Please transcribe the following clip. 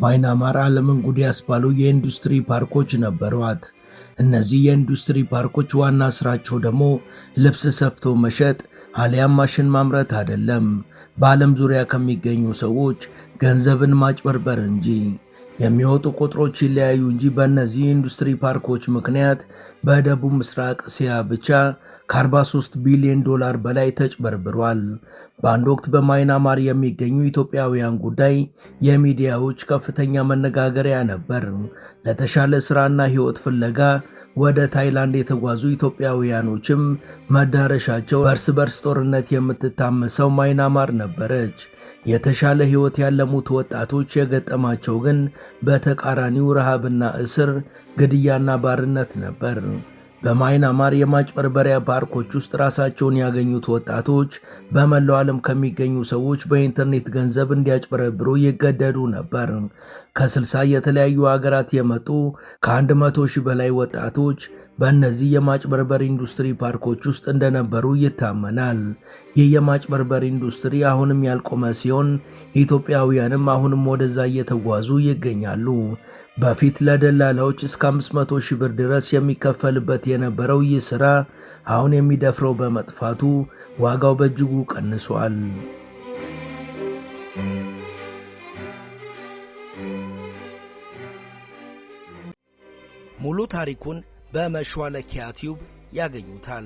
ማይናማር ዓለምን ጉድ ያስባሉ የኢንዱስትሪ ፓርኮች ነበሯት። እነዚህ የኢንዱስትሪ ፓርኮች ዋና ስራቸው ደግሞ ልብስ ሰፍቶ መሸጥ አሊያም ማሽን ማምረት አይደለም፣ በዓለም ዙሪያ ከሚገኙ ሰዎች ገንዘብን ማጭበርበር እንጂ። የሚወጡ ቁጥሮች ይለያዩ እንጂ በእነዚህ ኢንዱስትሪ ፓርኮች ምክንያት በደቡብ ምስራቅ እስያ ብቻ ከ43 ቢሊዮን ዶላር በላይ ተጭበርብሯል። በአንድ ወቅት በማይናማር የሚገኙ ኢትዮጵያውያን ጉዳይ የሚዲያዎች ከፍተኛ መነጋገሪያ ነበር። ለተሻለ ስራና ህይወት ፍለጋ ወደ ታይላንድ የተጓዙ ኢትዮጵያውያኖችም መዳረሻቸው እርስ በርስ ጦርነት የምትታመሰው ማይናማር ነበረች። የተሻለ ህይወት ያለሙት ወጣቶች የገጠማቸው ግን በተቃራኒው ረሃብና እስር፣ ግድያና ባርነት ነበር። በማይናማር የማጭበርበሪያ ፓርኮች ውስጥ ራሳቸውን ያገኙት ወጣቶች በመላው ዓለም ከሚገኙ ሰዎች በኢንተርኔት ገንዘብ እንዲያጭበረብሩ ይገደዱ ነበር። ከ60 የተለያዩ ሀገራት የመጡ ከ100 ሺህ በላይ ወጣቶች በእነዚህ የማጭበርበር ኢንዱስትሪ ፓርኮች ውስጥ እንደነበሩ ይታመናል። ይህ የማጭበርበር ኢንዱስትሪ አሁንም ያልቆመ ሲሆን ኢትዮጵያውያንም አሁንም ወደዛ እየተጓዙ ይገኛሉ። በፊት ለደላላዎች እስከ 500 ሺህ ብር ድረስ የሚከፈልበት የነበረው ይህ ሥራ አሁን የሚደፍረው በመጥፋቱ ዋጋው በእጅጉ ቀንሷል። ሙሉ ታሪኩን በመሿለኪያ ቲዩብ ያገኙታል።